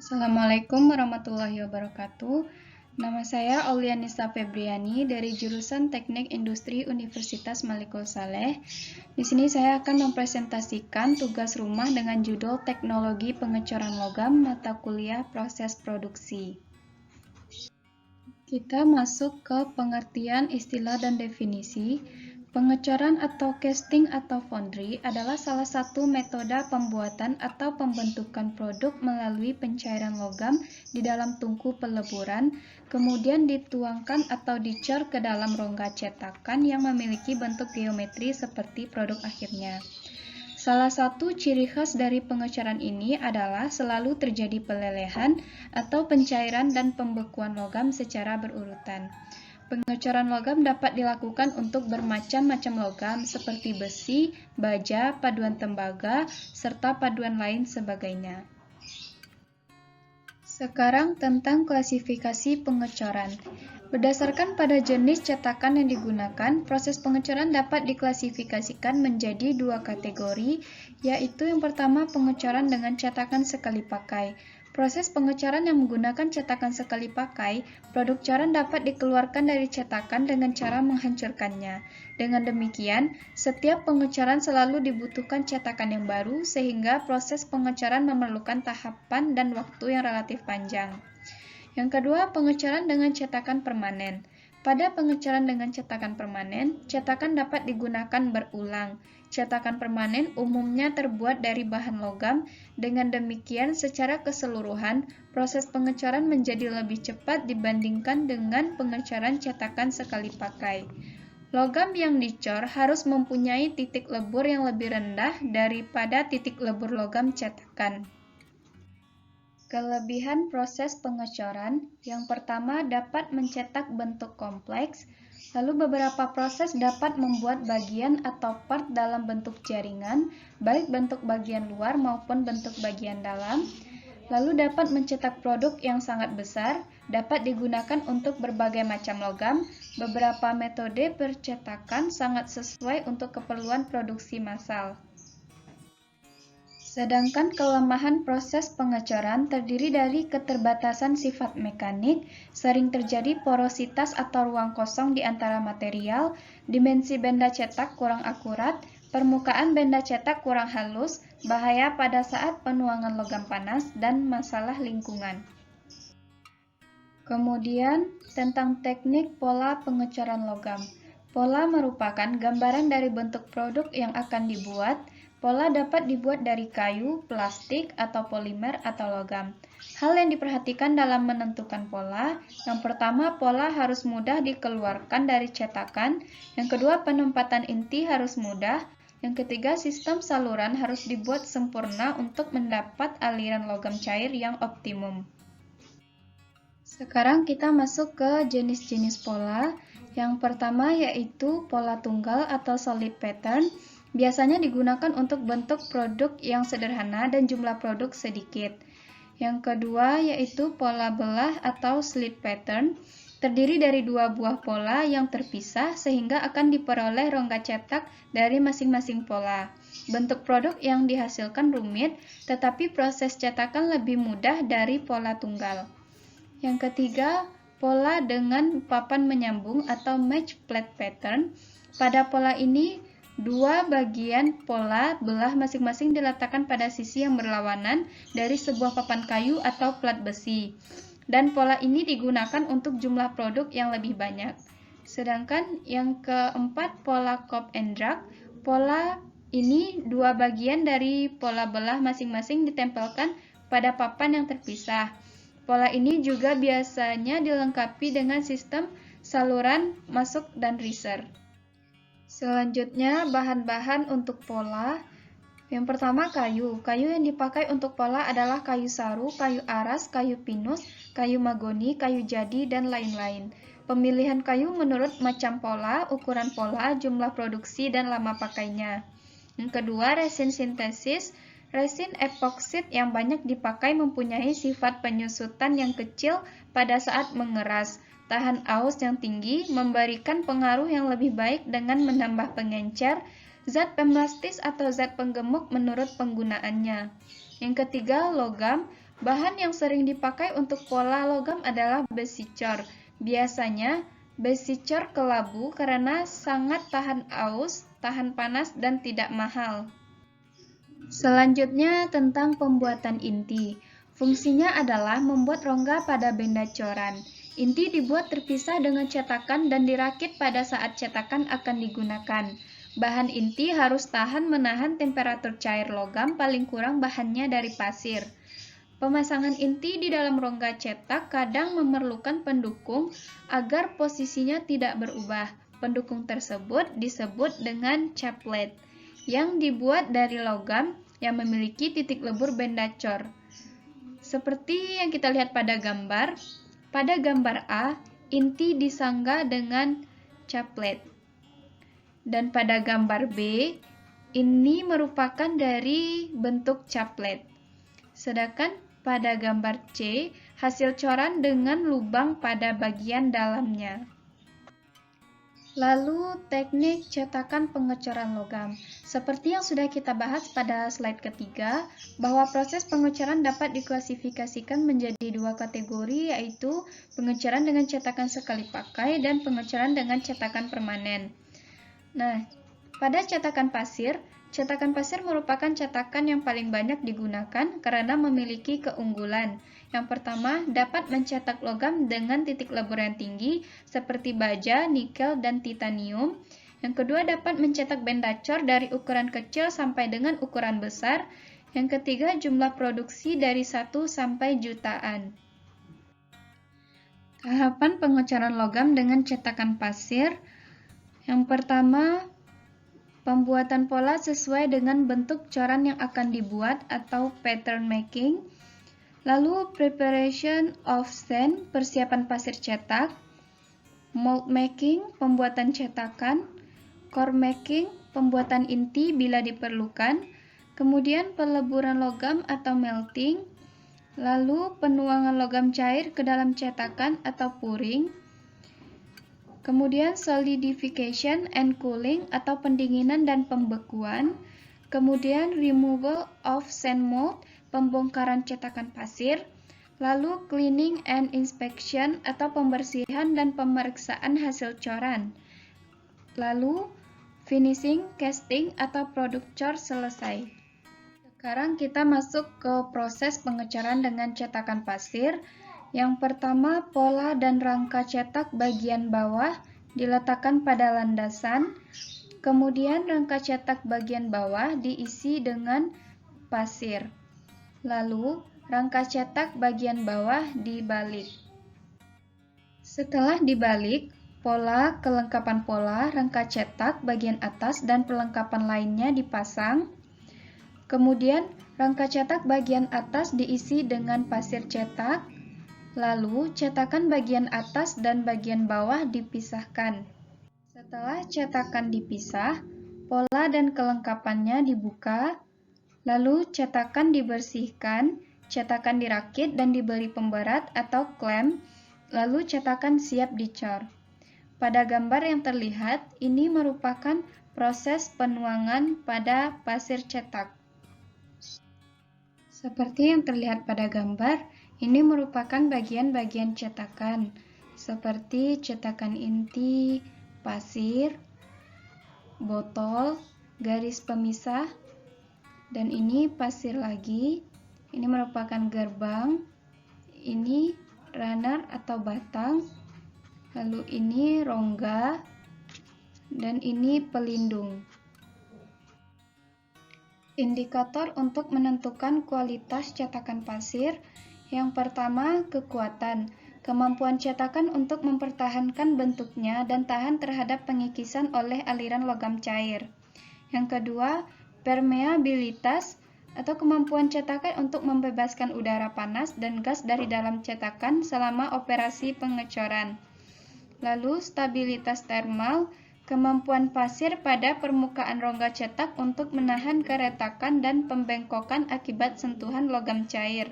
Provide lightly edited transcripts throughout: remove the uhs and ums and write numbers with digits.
Assalamualaikum warahmatullahi wabarakatuh. Nama saya Aulianisa Febriani dari jurusan Teknik Industri Universitas Malikul Saleh. Di sini saya akan mempresentasikan tugas rumah dengan judul Teknologi Pengecoran Logam mata kuliah proses produksi. Kita masuk ke pengertian istilah dan definisi. Pengecoran atau casting atau foundry adalah salah satu metode pembuatan atau pembentukan produk melalui pencairan logam di dalam tungku peleburan, kemudian dituangkan atau dicor ke dalam rongga cetakan yang memiliki bentuk geometri seperti produk akhirnya. Salah satu ciri khas dari pengecoran ini adalah selalu terjadi pelelehan atau pencairan dan pembekuan logam secara berurutan. Pengecoran logam dapat dilakukan untuk bermacam-macam logam seperti besi, baja, paduan tembaga, serta paduan lain sebagainya. Sekarang tentang klasifikasi pengecoran. Berdasarkan pada jenis cetakan yang digunakan, proses pengecoran dapat diklasifikasikan menjadi dua kategori, yaitu yang pertama pengecoran dengan cetakan sekali pakai. Proses pengecoran yang menggunakan cetakan sekali pakai, produk coran dapat dikeluarkan dari cetakan dengan cara menghancurkannya. Dengan demikian, setiap pengecoran selalu dibutuhkan cetakan yang baru, sehingga proses pengecoran memerlukan tahapan dan waktu yang relatif panjang. Yang kedua, pengecoran dengan cetakan permanen. Pada pengecoran dengan cetakan permanen, cetakan dapat digunakan berulang. Cetakan permanen umumnya terbuat dari bahan logam. Dengan demikian, secara keseluruhan, proses pengecoran menjadi lebih cepat dibandingkan dengan pengecoran cetakan sekali pakai. Logam yang dicor harus mempunyai titik lebur yang lebih rendah daripada titik lebur logam cetakan. Kelebihan proses pengecoran, yang pertama dapat mencetak bentuk kompleks, lalu beberapa proses dapat membuat bagian atau part dalam bentuk jaringan, baik bentuk bagian luar maupun bentuk bagian dalam, lalu dapat mencetak produk yang sangat besar, dapat digunakan untuk berbagai macam logam, beberapa metode percetakan sangat sesuai untuk keperluan produksi massal. Sedangkan kelemahan proses pengecoran terdiri dari keterbatasan sifat mekanik, sering terjadi porositas atau ruang kosong di antara material, dimensi benda cetak kurang akurat, permukaan benda cetak kurang halus, bahaya pada saat penuangan logam panas, dan masalah lingkungan. Kemudian, tentang teknik pola pengecoran logam. Pola merupakan gambaran dari bentuk produk yang akan dibuat. Pola dapat dibuat dari kayu, plastik, atau polimer atau logam. Hal yang diperhatikan dalam menentukan pola, yang pertama, pola harus mudah dikeluarkan dari cetakan, yang kedua, penempatan inti harus mudah, yang ketiga, sistem saluran harus dibuat sempurna untuk mendapat aliran logam cair yang optimum. Sekarang kita masuk ke jenis-jenis pola. Yang pertama yaitu pola tunggal atau solid pattern. Biasanya digunakan untuk bentuk produk yang sederhana dan jumlah produk sedikit. Yang kedua yaitu pola belah atau slit pattern. Terdiri dari dua buah pola yang terpisah sehingga akan diperoleh rongga cetak dari masing-masing pola. Bentuk produk yang dihasilkan rumit, tetapi proses cetakan lebih mudah dari pola tunggal. Yang ketiga, pola dengan papan menyambung atau match plate pattern. Pada pola ini, dua bagian pola belah masing-masing diletakkan pada sisi yang berlawanan dari sebuah papan kayu atau plat besi. Dan pola ini digunakan untuk jumlah produk yang lebih banyak. Sedangkan yang keempat, pola cop and drag. Pola ini dua bagian dari pola belah masing-masing ditempelkan pada papan yang terpisah. Pola ini juga biasanya dilengkapi dengan sistem saluran masuk dan riser. Selanjutnya, bahan-bahan untuk pola. Yang pertama, kayu. Kayu yang dipakai untuk pola adalah kayu saru, kayu aras, kayu pinus, kayu magoni, kayu jadi, dan lain-lain. Pemilihan kayu menurut macam pola, ukuran pola, jumlah produksi, dan lama pakainya. Yang kedua, resin sintesis. Resin epoksit yang banyak dipakai mempunyai sifat penyusutan yang kecil pada saat mengeras, tahan aus yang tinggi, memberikan pengaruh yang lebih baik dengan menambah pengencer, zat pemelastis atau zat penggemuk menurut penggunaannya. Yang ketiga, logam. Bahan yang sering dipakai untuk pola logam adalah besi cor. Biasanya besi cor kelabu karena sangat tahan aus, tahan panas, dan tidak mahal. Selanjutnya tentang pembuatan inti. Fungsinya adalah membuat rongga pada benda coran. Inti dibuat terpisah dengan cetakan dan dirakit pada saat cetakan akan digunakan. Bahan inti harus tahan menahan temperatur cair logam paling kurang bahannya dari pasir. Pemasangan inti di dalam rongga cetak kadang memerlukan pendukung agar posisinya tidak berubah. Pendukung tersebut disebut dengan chaplet, yang dibuat dari logam yang memiliki titik lebur benda cor. Seperti yang kita lihat pada gambar A, inti disangga dengan chaplet. Dan pada gambar B, ini merupakan dari bentuk chaplet. Sedangkan pada gambar C, hasil coran dengan lubang pada bagian dalamnya. Lalu, teknik cetakan pengecoran logam. Seperti yang sudah kita bahas pada slide ketiga, bahwa proses pengecoran dapat diklasifikasikan menjadi dua kategori, yaitu pengecoran dengan cetakan sekali pakai dan pengecoran dengan cetakan permanen. Nah, pada cetakan pasir merupakan cetakan yang paling banyak digunakan karena memiliki keunggulan. Yang pertama, dapat mencetak logam dengan titik lebur yang tinggi seperti baja, nikel, dan titanium. Yang kedua, dapat mencetak benda cor dari ukuran kecil sampai dengan ukuran besar. Yang ketiga, jumlah produksi dari 1 sampai jutaan. Tahapan pengecoran logam dengan cetakan pasir. Yang pertama, pembuatan pola sesuai dengan bentuk coran yang akan dibuat atau pattern making. Lalu preparation of sand, persiapan pasir cetak. Mold making, pembuatan cetakan. Core making, pembuatan inti bila diperlukan. Kemudian peleburan logam atau melting. Lalu penuangan logam cair ke dalam cetakan atau pouring. Kemudian solidification and cooling atau pendinginan dan pembekuan. Kemudian removal of sand mold, pembongkaran cetakan pasir. Lalu cleaning and inspection atau pembersihan dan pemeriksaan hasil coran. Lalu finishing, casting atau produk cor selesai. Sekarang kita masuk ke proses pengecoran dengan cetakan pasir. Yang pertama, pola dan rangka cetak bagian bawah diletakkan pada landasan. Kemudian rangka cetak bagian bawah diisi dengan pasir. Lalu rangka cetak bagian bawah dibalik. Setelah dibalik, pola, kelengkapan pola, rangka cetak bagian atas dan perlengkapan lainnya dipasang. Kemudian rangka cetak bagian atas diisi dengan pasir cetak. Lalu, cetakan bagian atas dan bagian bawah dipisahkan. Setelah cetakan dipisah, pola dan kelengkapannya dibuka, lalu cetakan dibersihkan, cetakan dirakit dan diberi pemberat atau klem, lalu cetakan siap dicor. Pada gambar yang terlihat, ini merupakan proses penuangan pada pasir cetak. Seperti yang terlihat pada gambar, ini merupakan bagian-bagian cetakan, seperti cetakan inti, pasir, botol, garis pemisah, dan ini pasir lagi. Ini merupakan gerbang, ini runner atau batang, lalu ini rongga, dan ini pelindung. Indikator untuk menentukan kualitas cetakan pasir. Yang pertama, kekuatan. Kemampuan cetakan untuk mempertahankan bentuknya dan tahan terhadap pengikisan oleh aliran logam cair. Yang kedua, permeabilitas atau kemampuan cetakan untuk membebaskan udara panas dan gas dari dalam cetakan selama operasi pengecoran. Lalu, stabilitas termal, kemampuan pasir pada permukaan rongga cetak untuk menahan keretakan dan pembengkokan akibat sentuhan logam cair.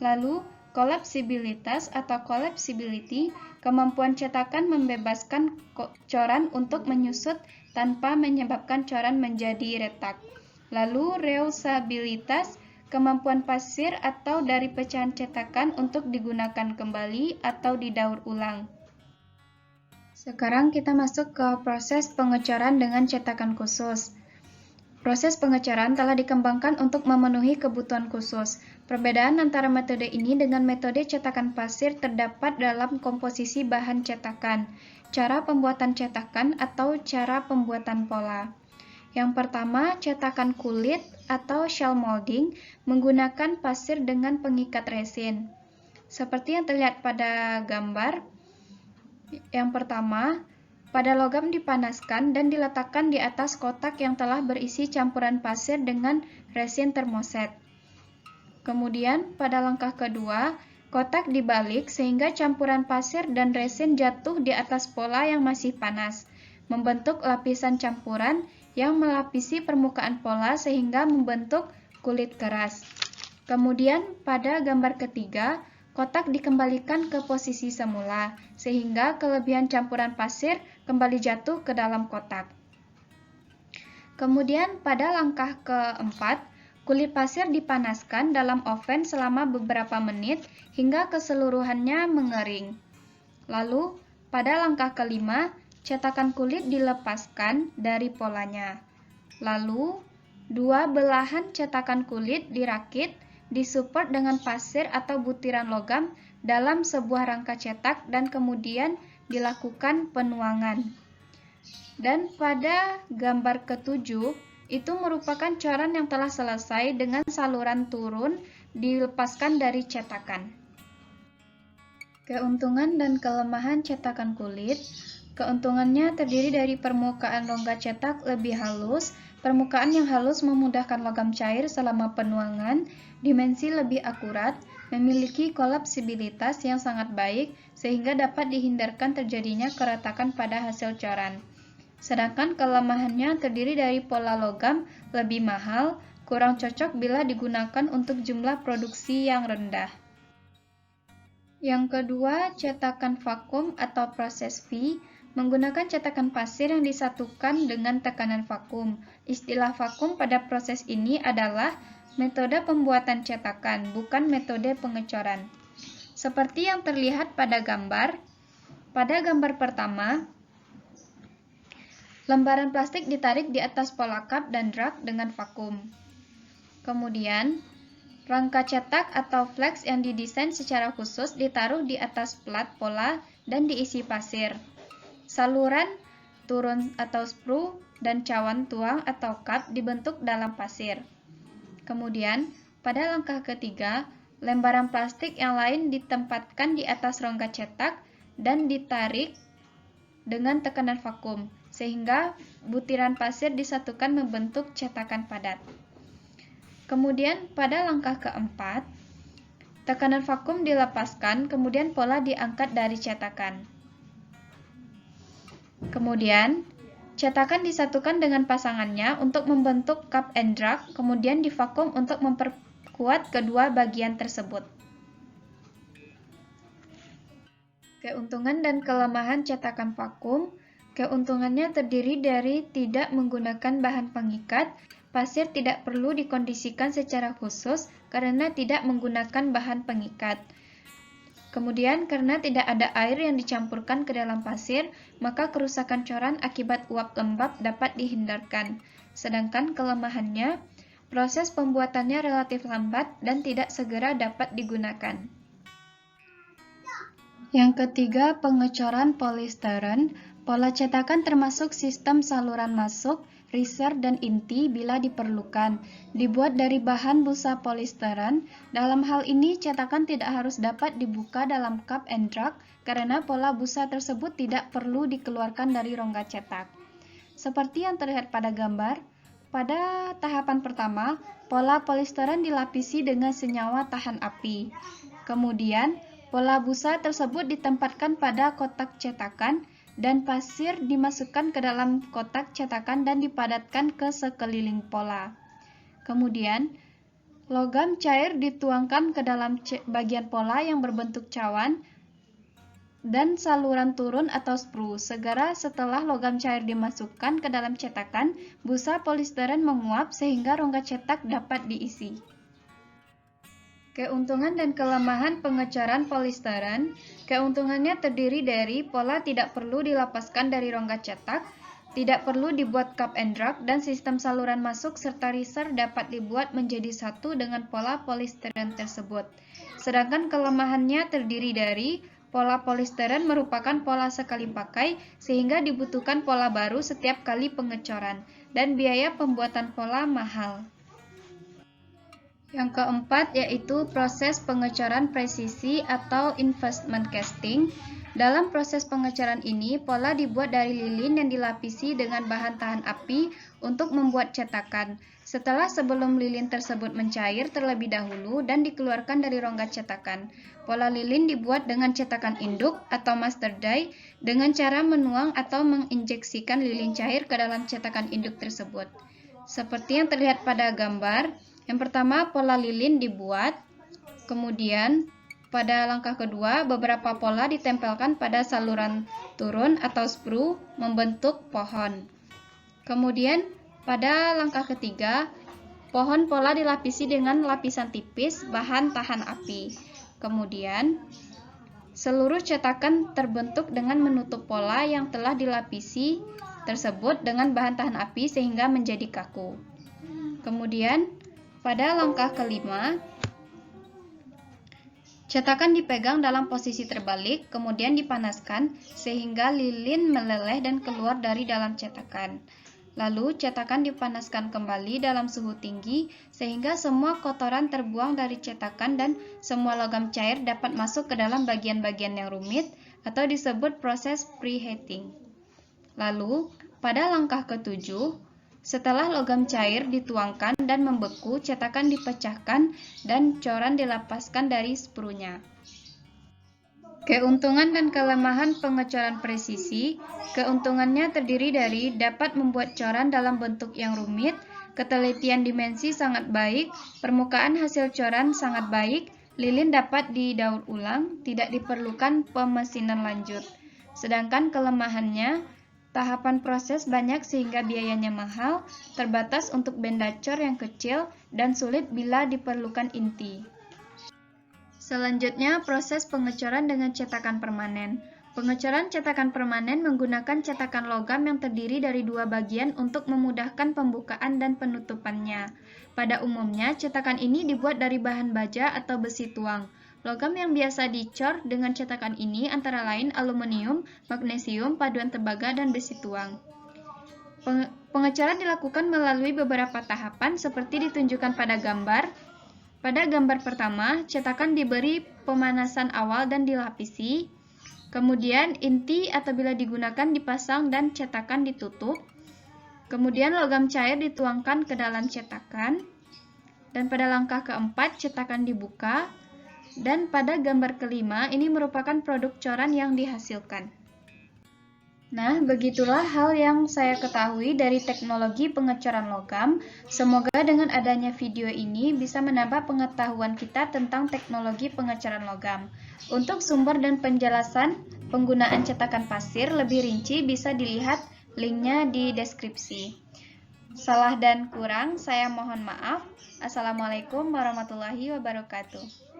Lalu, kolapsibilitas atau collapsibility, kemampuan cetakan membebaskan coran untuk menyusut tanpa menyebabkan coran menjadi retak. Lalu, reusabilitas, kemampuan pasir atau dari pecahan cetakan untuk digunakan kembali atau didaur ulang. Sekarang kita masuk ke proses pengecoran dengan cetakan khusus. Proses pengecoran telah dikembangkan untuk memenuhi kebutuhan khusus. Perbedaan antara metode ini dengan metode cetakan pasir terdapat dalam komposisi bahan cetakan, cara pembuatan cetakan atau cara pembuatan pola. Yang pertama, cetakan kulit atau shell molding menggunakan pasir dengan pengikat resin. Seperti yang terlihat pada gambar, yang pertama, pada logam dipanaskan dan diletakkan di atas kotak yang telah berisi campuran pasir dengan resin termoset. Kemudian, pada langkah kedua, kotak dibalik sehingga campuran pasir dan resin jatuh di atas pola yang masih panas, membentuk lapisan campuran yang melapisi permukaan pola sehingga membentuk kulit keras. Kemudian, pada gambar ketiga, kotak dikembalikan ke posisi semula, sehingga kelebihan campuran pasir kembali jatuh ke dalam kotak. Kemudian pada langkah keempat, kulit pasir dipanaskan dalam oven selama beberapa menit hingga keseluruhannya mengering. Lalu, pada langkah kelima, cetakan kulit dilepaskan dari polanya. Lalu, dua belahan cetakan kulit dirakit, disupport dengan pasir atau butiran logam dalam sebuah rangka cetak dan kemudian dilakukan penuangan. Dan pada gambar ketujuh, itu merupakan coran yang telah selesai dengan saluran turun dilepaskan dari cetakan. Keuntungan dan kelemahan cetakan kulit. Keuntungannya terdiri dari permukaan rongga cetak lebih halus. Permukaan yang halus memudahkan logam cair selama penuangan, dimensi lebih akurat, memiliki kolapsibilitas yang sangat baik sehingga dapat dihindarkan terjadinya keretakan pada hasil coran. Sedangkan kelemahannya terdiri dari pola logam lebih mahal, kurang cocok bila digunakan untuk jumlah produksi yang rendah. Yang kedua, cetakan vakum atau proses V. Menggunakan cetakan pasir yang disatukan dengan tekanan vakum. Istilah vakum pada proses ini adalah metode pembuatan cetakan, bukan metode pengecoran. Seperti yang terlihat pada gambar pertama, lembaran plastik ditarik di atas pola cup dan drag dengan vakum. Kemudian, rangka cetak atau flex yang didesain secara khusus ditaruh di atas plat pola dan diisi pasir. Saluran turun atau sprue dan cawan tuang atau cup dibentuk dalam pasir. Kemudian, pada langkah ketiga, lembaran plastik yang lain ditempatkan di atas rongga cetak dan ditarik dengan tekanan vakum, sehingga butiran pasir disatukan membentuk cetakan padat. Kemudian, pada langkah keempat, tekanan vakum dilepaskan, kemudian pola diangkat dari cetakan. Kemudian, cetakan disatukan dengan pasangannya untuk membentuk cup and drag, kemudian divakum untuk memperkuat kedua bagian tersebut. Keuntungan dan kelemahan cetakan vakum. Keuntungannya terdiri dari tidak menggunakan bahan pengikat. Pasir tidak perlu dikondisikan secara khusus karena tidak menggunakan bahan pengikat. Kemudian, karena tidak ada air yang dicampurkan ke dalam pasir, maka kerusakan coran akibat uap lembab dapat dihindarkan. Sedangkan kelemahannya, proses pembuatannya relatif lambat dan tidak segera dapat digunakan. Yang ketiga, pengecoran polistiren. Pola cetakan termasuk sistem saluran masuk, riser, dan inti bila diperlukan. Dibuat dari bahan busa polistiren. Dalam hal ini, cetakan tidak harus dapat dibuka dalam cup and drag karena pola busa tersebut tidak perlu dikeluarkan dari rongga cetak. Seperti yang terlihat pada gambar, pada tahapan pertama, pola polistiren dilapisi dengan senyawa tahan api. Kemudian, pola busa tersebut ditempatkan pada kotak cetakan dan pasir dimasukkan ke dalam kotak cetakan dan dipadatkan ke sekeliling pola. Kemudian, logam cair dituangkan ke dalam bagian pola yang berbentuk cawan dan saluran turun atau sprue. Segera setelah logam cair dimasukkan ke dalam cetakan, busa polistiren menguap sehingga rongga cetak dapat diisi. Keuntungan dan kelemahan pengecoran polistiren. Keuntungannya terdiri dari pola tidak perlu dilapaskan dari rongga cetak, tidak perlu dibuat cup and drag, dan sistem saluran masuk serta riser dapat dibuat menjadi satu dengan pola polistiren tersebut. Sedangkan kelemahannya terdiri dari pola polistiren merupakan pola sekali pakai sehingga dibutuhkan pola baru setiap kali pengecoran, dan biaya pembuatan pola mahal. Yang keempat yaitu proses pengecoran presisi atau investment casting. Dalam proses pengecoran ini, pola dibuat dari lilin yang dilapisi dengan bahan tahan api untuk membuat cetakan. Sebelum lilin tersebut mencair terlebih dahulu dan dikeluarkan dari rongga cetakan. Pola lilin dibuat dengan cetakan induk atau master die dengan cara menuang atau menginjeksikan lilin cair ke dalam cetakan induk tersebut. Seperti yang terlihat pada gambar, yang pertama pola lilin dibuat, kemudian pada langkah kedua beberapa pola ditempelkan pada saluran turun atau sprue membentuk pohon. Kemudian pada langkah ketiga, pohon pola dilapisi dengan lapisan tipis bahan tahan api. Kemudian seluruh cetakan terbentuk dengan menutup pola yang telah dilapisi tersebut dengan bahan tahan api sehingga menjadi kaku. Kemudian pada langkah kelima, cetakan dipegang dalam posisi terbalik, kemudian dipanaskan sehingga lilin meleleh dan keluar dari dalam cetakan. Lalu cetakan dipanaskan kembali dalam suhu tinggi sehingga semua kotoran terbuang dari cetakan dan semua logam cair dapat masuk ke dalam bagian-bagian yang rumit atau disebut proses preheating. Lalu pada langkah ketujuh, setelah logam cair dituangkan dan membeku, cetakan dipecahkan dan coran dilepaskan dari spruenya. Keuntungan dan kelemahan pengecoran presisi. Keuntungannya terdiri dari dapat membuat coran dalam bentuk yang rumit, ketelitian dimensi sangat baik, permukaan hasil coran sangat baik, lilin dapat didaur ulang, tidak diperlukan pemesinan lanjut. Sedangkan kelemahannya, tahapan proses banyak sehingga biayanya mahal, terbatas untuk benda cor yang kecil, dan sulit bila diperlukan inti. Selanjutnya, proses pengecoran dengan cetakan permanen. Pengecoran cetakan permanen menggunakan cetakan logam yang terdiri dari dua bagian untuk memudahkan pembukaan dan penutupannya. Pada umumnya, cetakan ini dibuat dari bahan baja atau besi tuang. Logam yang biasa dicor dengan cetakan ini antara lain aluminium, magnesium, paduan tembaga, dan besi tuang. Pengecoran dilakukan melalui beberapa tahapan seperti ditunjukkan pada gambar. Pada gambar pertama, cetakan diberi pemanasan awal dan dilapisi. Kemudian inti atau bila digunakan dipasang dan cetakan ditutup. Kemudian logam cair dituangkan ke dalam cetakan. Dan pada langkah keempat, cetakan dibuka. Dan pada gambar kelima, ini merupakan produk coran yang dihasilkan. Nah, begitulah hal yang saya ketahui dari teknologi pengecoran logam. Semoga dengan adanya video ini bisa menambah pengetahuan kita tentang teknologi pengecoran logam. Untuk sumber dan penjelasan penggunaan cetakan pasir lebih rinci bisa dilihat linknya di deskripsi. Salah dan kurang, saya mohon maaf. Assalamualaikum warahmatullahi wabarakatuh.